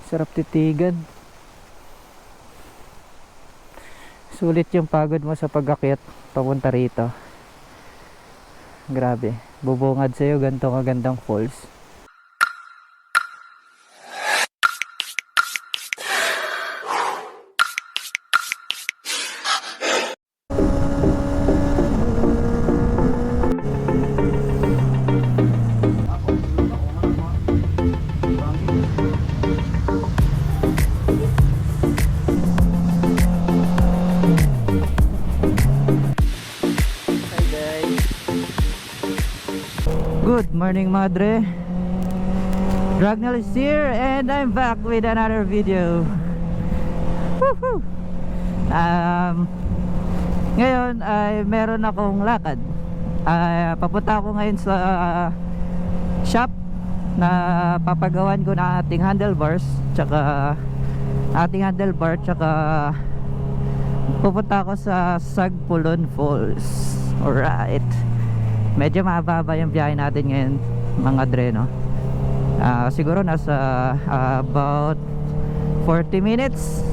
Sarap titigan. Sulit yung pagod mo sa pag-akyat papunta rito. Grabe, bubungad sa'yo ganito kagandang falls. Good morning, Madre. Ragnall is here and I'm back with another video. Woohoo! Ngayon ay meron akong lakad. Papunta ako ngayon sa shop na papagawan ko na ating handlebars, tsaka pupunta ako sa Sagpulon Falls. Alright. Medyo mababa yung biyahe natin ngayon, mga dre, no? Siguro nasa about 40 minutes.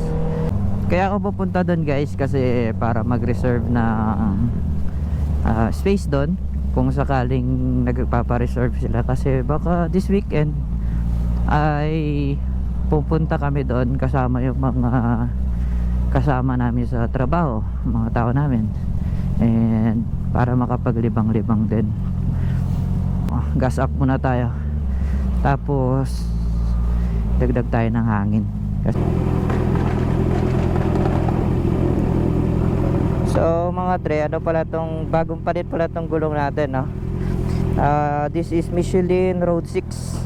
Kaya ako pupunta doon, guys, kasi para mag-reserve na space doon kung sakaling nagpapa-reserve sila, kasi baka this weekend ay pupunta kami doon kasama yung mga kasama namin sa trabaho, mga tao namin, and para makapaglibang-libang din. Gas up muna tayo, tapos dagdag tayo ng hangin. So mga tre, ano pala tong bagong palit pala tong gulong natin, no? This is Michelin Road 6.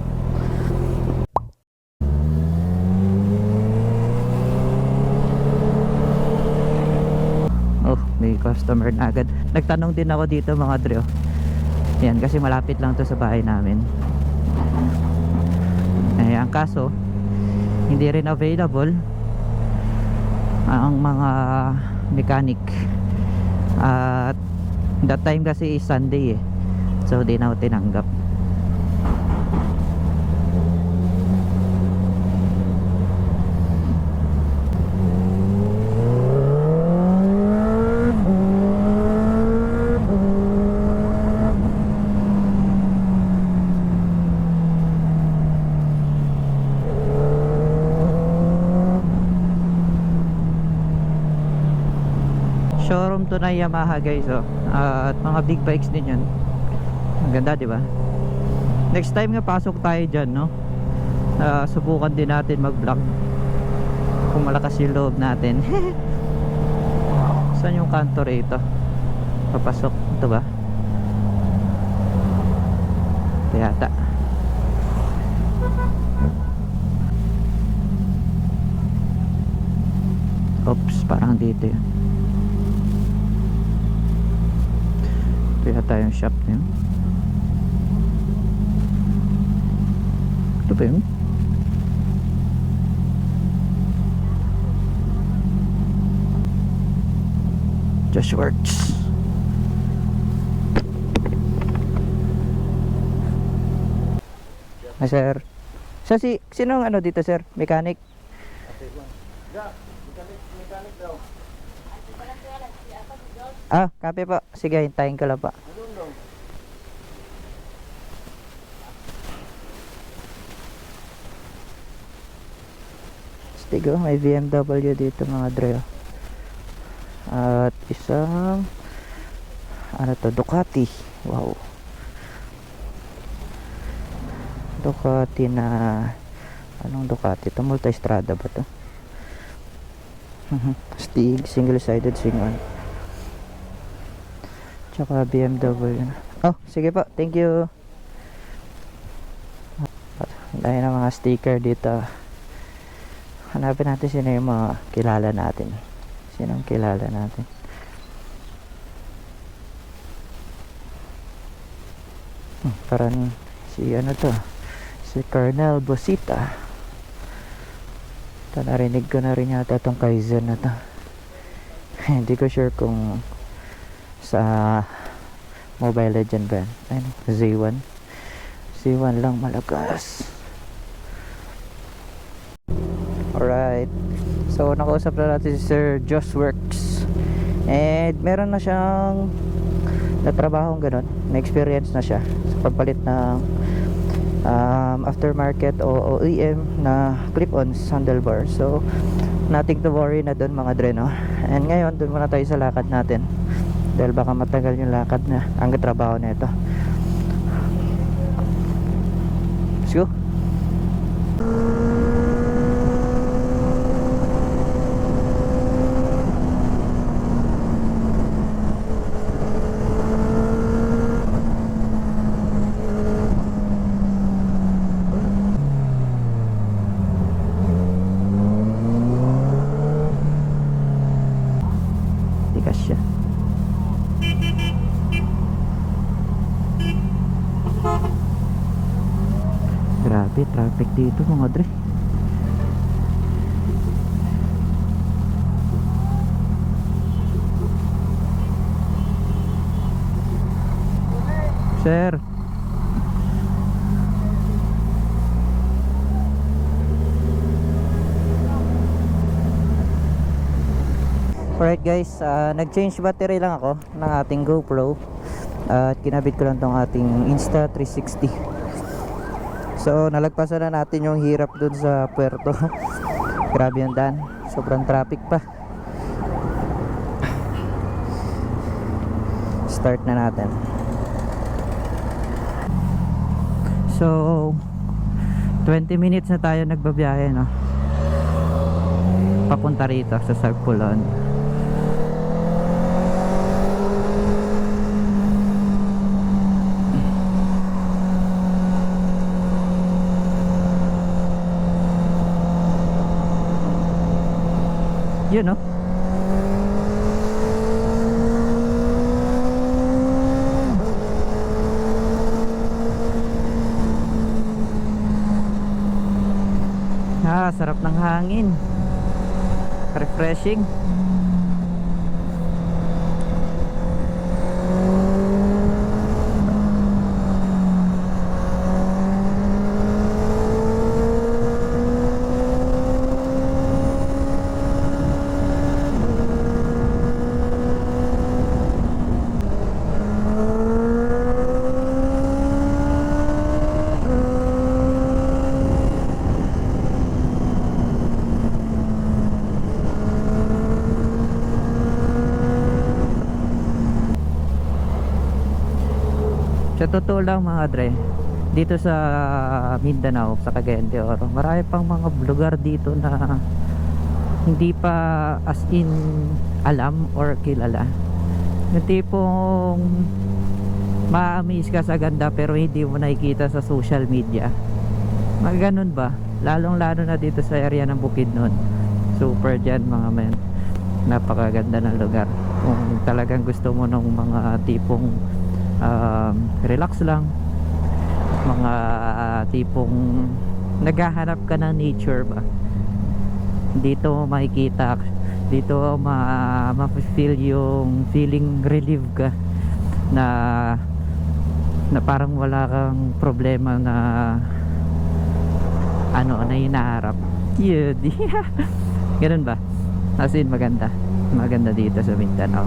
May customer na agad. Nagtanong din ako dito, mga dre. Yan, kasi malapit lang to sa bahay namin. Ang kaso, hindi rin available ang mga mechanic. At that time kasi is Sunday eh. So di na ako tinanggap. Showroom to na Yamaha, guys, oh. At mga big bikes din yan. Ang ganda, di ba? Next time nga pasok tayo dyan, no? Subukan din natin mag-vlog kung malakas yung loob natin. Saan yung kanto rito? Papasok, ito ba? Ito yata. Oops, parang dito yun. Kaya tayong shop niyo. Ito ba yun? Just works. Sir. Sinong ano dito, sir? Mechanic? Mechanic daw. Kape po. Sige, hintayin ko lang po. Stigo, may BMW dito, mga dre. At isang ano to, Ducati. Wow. Ducati na anong Ducati to? Multistrada ba to? Stig, single-sided swing on. Tsaka BMW. Sige po, thank you. Dahil na mga sticker dito. Hanapin natin sino yung mga kilala natin. Sinong kilala natin? Parang si ano to, si Colonel Bosita. Ito, narinig ko na rin yata itong Kaizen na to. Hindi ko sure kung sa Mobile Legend ba yan? Ayun, Z1 lang malakas. Alright. So nakausap na natin si Sir Josh Works. And meron na siyang natrabahong ganun, na-experience na siya sa pagpalit ng aftermarket o OEM na clip-ons handlebar. So nothing to worry na doon mga dre, no? And ngayon doon muna tayo sa lakad natin dahil baka matagal yung lakad na ang trabaho na ito. Let's go. Tikas siya. Grabe, traffic dito mga dre. Sir. Alright guys, nag-change battery lang ako ng ating GoPro at kinabit ko lang tong ating Insta360. So nalagpasan na natin yung hirap dun sa puerto. Grabe yung daan, sobrang traffic pa. Start na natin. So 20 minutes na tayo nagbabiyahe, no? Papunta rito sa Sagpulon. Yun, no? Sarap ng hangin. Refreshing. Sa totoo lang mga dre, dito sa Mindanao, sa Cagayan de Oro, marami pang mga lugar dito na hindi pa as in alam or kilala. Yung tipong ma-amaze ka sa ganda pero hindi mo nakikita sa social media. Mga ganun ba? Lalong lalo na dito sa area ng Bukidnon. Super dyan mga men. Napakaganda ng lugar. Kung talagang gusto mo ng mga tipong relax lang, mga tipong naghahanap ka ng nature ba, dito makikita, dito ma-feel yung feeling relief ka na parang wala kang problema na ano na hinaharap. Yun. Ganun ba? As in maganda dito sa Mindanao.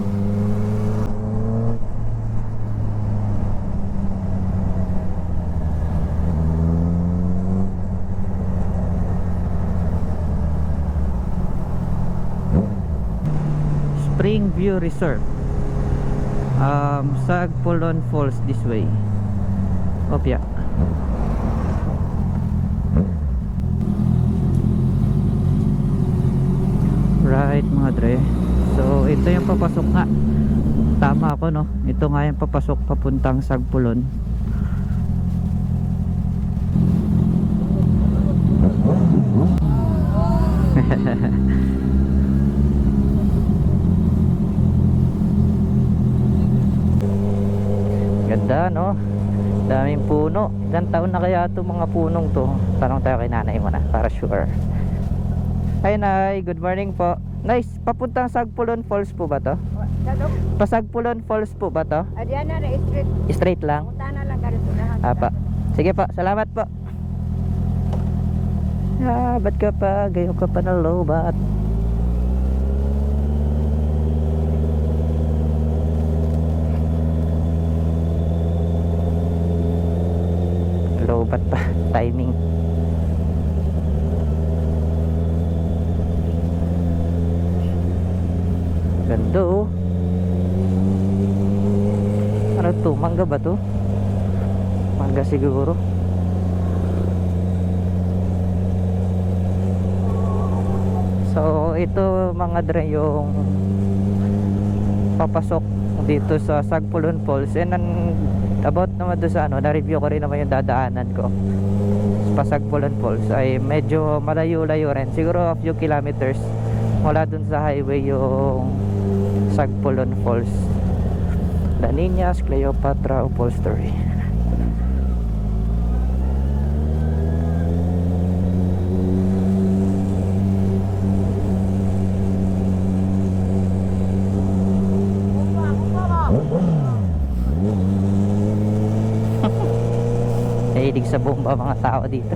Spring View Resort, Sagpulon Falls this way. Opya. Right mga dre. So ito yung papasok nga. Tama ako, no? Ito nga yung papasok papuntang Sagpulon. Ganda, no? Daming puno. Ilang taon na kaya itong mga punong to? Tanong tayo kay nanay mo na para sure. Hi Nay, good morning po. Nice, papuntang Sagpulon Falls po ba to? Pasagpulon Falls po ba to? Adiyan na straight. Straight lang? Punta na lang ganito na. Apa. Sige po, salamat po. Ba't ka pa? Gayon ka pa na lobat. Lobat pa. Timing. Ganda oh. Ano to? Mangga ba to? Mangga siguro. So ito mga dre yung papasok dito sa Sagpulon Falls. And about naman doon sa na-review ko rin naman yung dadaanan ko sa Sagpulon Falls ay medyo malayo-layo rin, siguro a few kilometers mula dun sa highway yung Sagpulon Falls. La Niñas Cleopatra Upholstery. Nahilig sa bomba mga tao dito.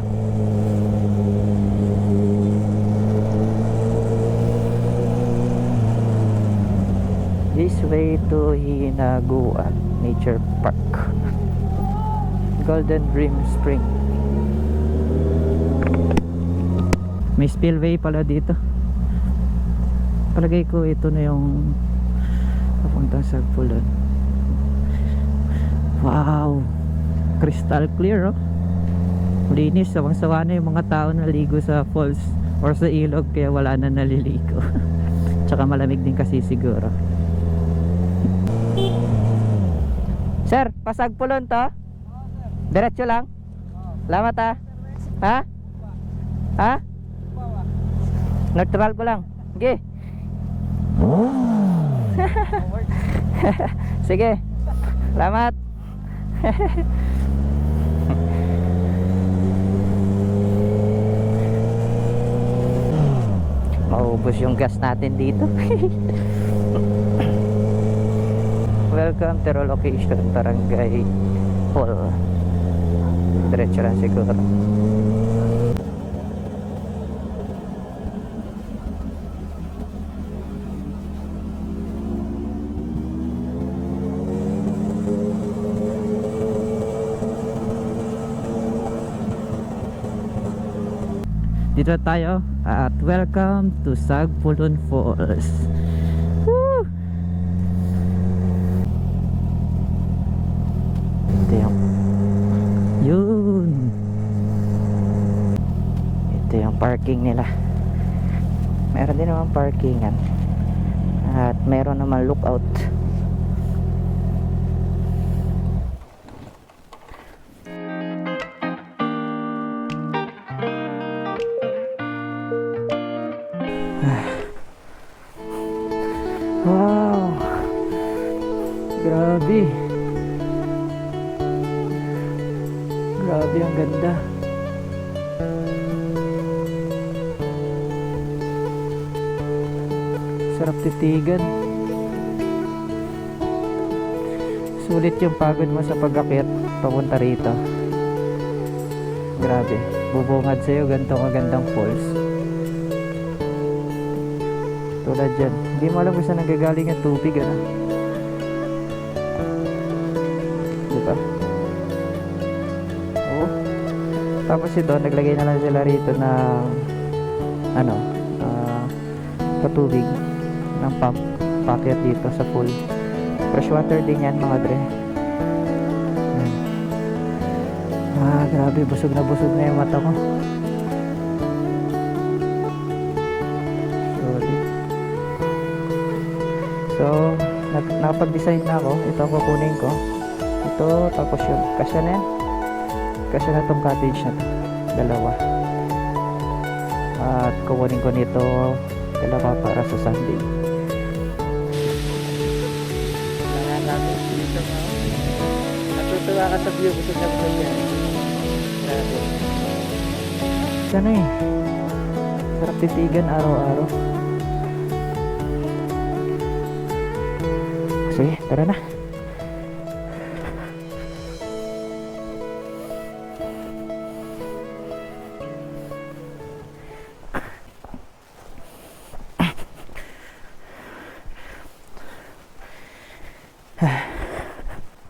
This way to Hinaguan Nature Park, Golden Dream Spring. May spillway pala dito. Palagay ko ito na yung papuntang Sagpulon. Wow, crystal clear oh. Linis, sawang-sawa na yung mga tao na ligo sa falls or sa ilog, kaya wala na naliligo. Tsaka malamig din kasi siguro. Sir, Pasagpulon to? Diretso lang? Salamat ha. Ha? Ha? Neutral ko lang. Sige. Sige. Salamat. Maubos yung gas natin dito. Welcome to our location, Barangay Hall. Diretso lang siguro. Dito tayo at welcome to Sagpulon Falls. Woo! Ito yun. Ito yung parking nila. Meron din naman parkingan at meron naman lookout. Wow, grabe, grabe ang ganda. Sarap titigan. Sulit yung pagod mo sa pag-akyat papunta rito. Grabe, bubungad sa'yo ganitong magandang falls. Tulad dyan, hindi mo alam kung saan nagagaling ang tubig, ano? Diba? Oo. Tapos ito, naglagay na lang sila rito ng patubig ng pump, packet dito sa pool. Fresh water din yan mga dre. Grabe, busog na yung mata ko. So, nakapag-design na ako. Ito ang kukunin ko. Ito, tapos yun. Kasya na yan. Kasya na itong cottage na to. Dalawa. At kukunin ko nito dalawa para sa Sunday. Natutuwa ka sa view. Busog na busog yan. Grabe. Sana eh. Sarap titigan araw-araw. Sige, tara na.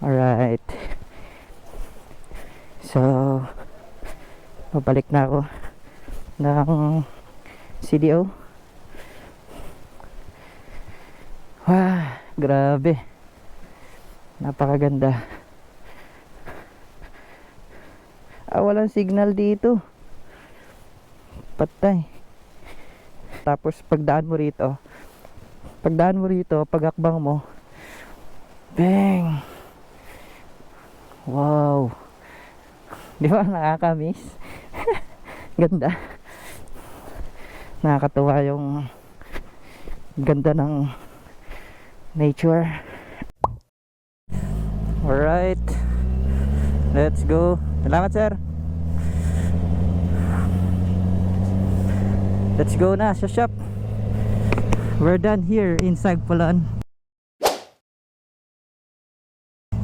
Alright. So, pabalik na ako ng CDO. Wah, grabe. Napakaganda. Walang signal dito. Patay. Tapos pagdaan mo rito, pagakbang mo, bang! Wow! Di ba nakakamiss? Ganda. Nakakatuwa yung ganda ng nature. Alright, let's go. Salamat, sir. Let's go na sa shop. We're done here in Sagpulon.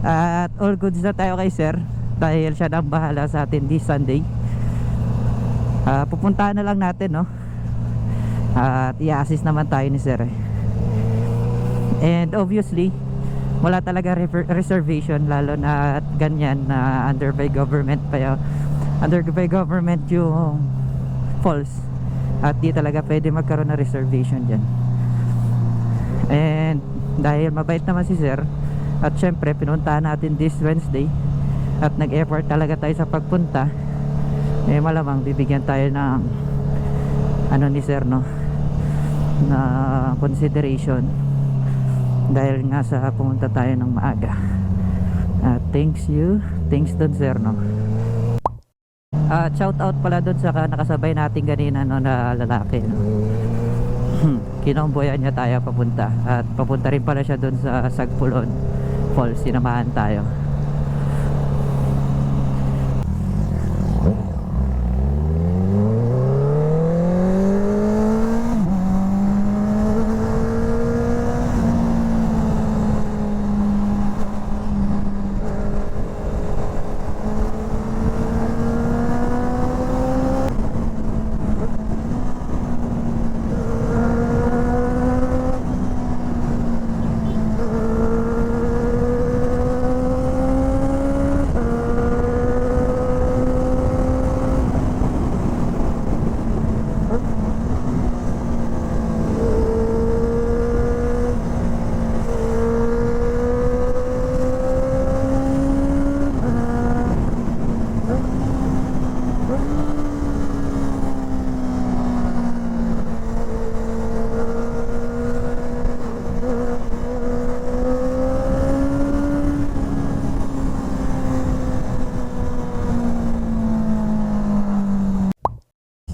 At all goods na tayo kay sir, dahil siya nang bahala sa atin this Sunday. Pupuntahan na lang natin, no? At i-assist naman tayo ni sir. And obviously, wala talaga reservation, lalo na at ganyan na under by government yung falls. At di talaga pwede magkaroon ng reservation dyan. And dahil mabait naman si sir, at syempre pinuntahan natin this Wednesday, at nag-effort talaga tayo sa pagpunta, malamang bibigyan tayo ng ano ni sir, no, na consideration, dahil nga sa pumunta tayo ng maaga. Thanks dun sir, no. Shout out pala dun sa nakasabay natin kanina, no, na lalaki, no. Kinomboyan niya tayo papunta, at papunta rin pala siya dun sa Sagpulon Falls. Sinamahan tayo.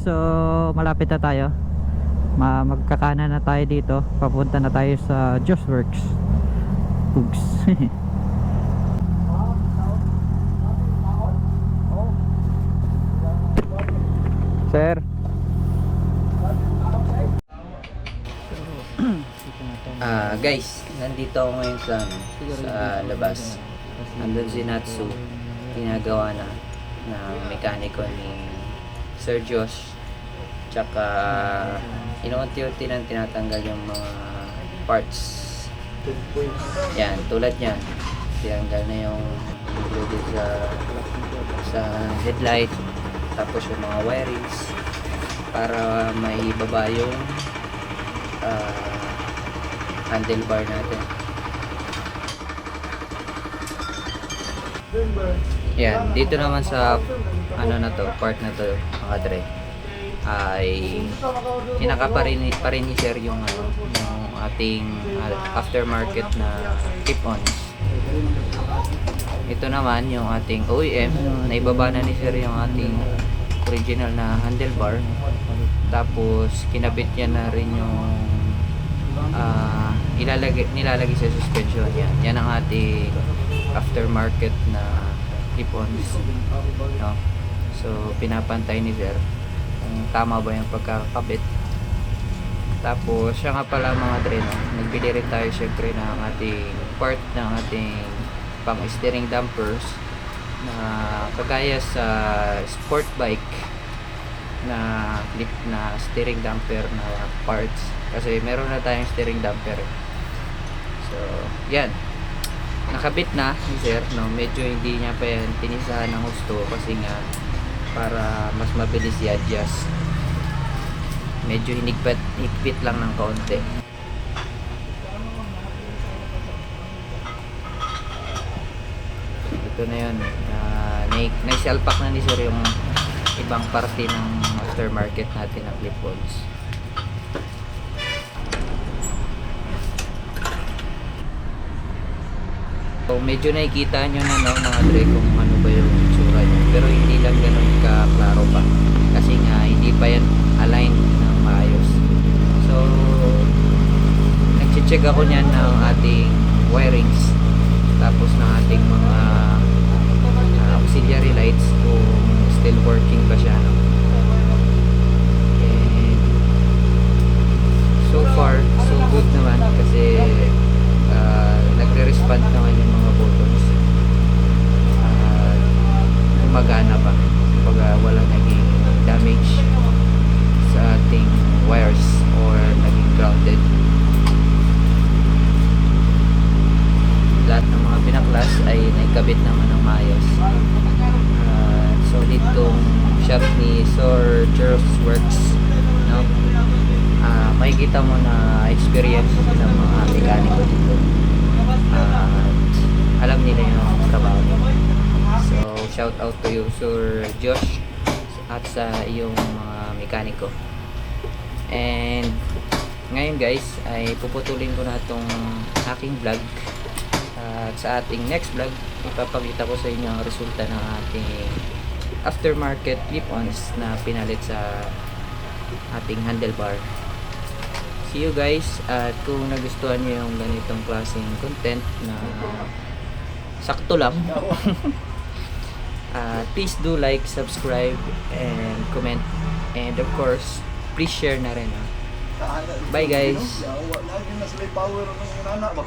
So malapit na tayo, magkakanan na tayo dito, papunta na tayo sa Josworks. Oops. Sir, guys, nandito ako ngayon sa labas. Andun si Natsu, ginagawa na ng mekaniko ni Sir Josh. Tsaka inuunti-unti nang tinatanggal yung mga parts. Yan, tulad yan, tinanggal na yung included sa headlight, tapos yung mga wirings para maibaba yung handlebar natin. Yan, dito naman sa ano na to, part na to, mga dre, ay inaka pa rin ni sir yung ating aftermarket na clip-ons. Ito naman yung ating OEM, na ibaba na ni sir yung ating original na handlebar, tapos kinabit niya na rin yung nilalagay sa suspension. Yan ang ating aftermarket na clip-ons, no? So pinapantay ni sir kung tama ba yung pagkakabit. Tapos siya nga pala, mga dre, no, nagbili rin tayo syempre ng ating part ng ating pang steering dampers na kagaya sa sport bike na clip na steering damper na parts, kasi meron na tayong steering damper. So yan, nakabit na ni sir, no? Medyo hindi niya pa yan tinisahan ng gusto kasi nga para mas mabilis i-adjust. Medyo higpit lang ng kaunti. Ito na yun. Naisalpak na ni sir yung ibang parte ng aftermarket natin na clip-ons. So, medyo nakikita nyo na, no, mga dre, kung ano ba yung itsura nyo. Pero hindi lang ganun ka-klaro pa. Kasi nga, hindi pa yan aligned ng maayos. So, nag-check ako niyan ng ating wirings. Tapos ng ating mga auxiliary lights kung still working ba siya, no? And so far, so good naman kasi nagre-respond naman yung mga buttons. Gumagana pa pag wala naging damage sa ating wires or naging grounded. Lahat ng mga pinaklas ay naikabit naman ng maayos. Solid tong shop ni Sir Jeros Works, no? Makikita mo na experience ng mga mekaniko dito. Alam nila yung trabaho nila. So, shout out to you, Sir Josh, at sa iyong mga mekaniko. And ngayon guys, ay puputulin ko na itong aking vlog. At sa ating next vlog, ipapakita ko sa inyo ang resulta ng ating aftermarket clip-ons na pinalit sa ating handlebar. See you guys, at kung nagustuhan nyo yung ganitong klaseng content na sakto lang, please do like, subscribe, and comment, and of course please share na rin. Bye guys. Lagi na sila power ng inana ba?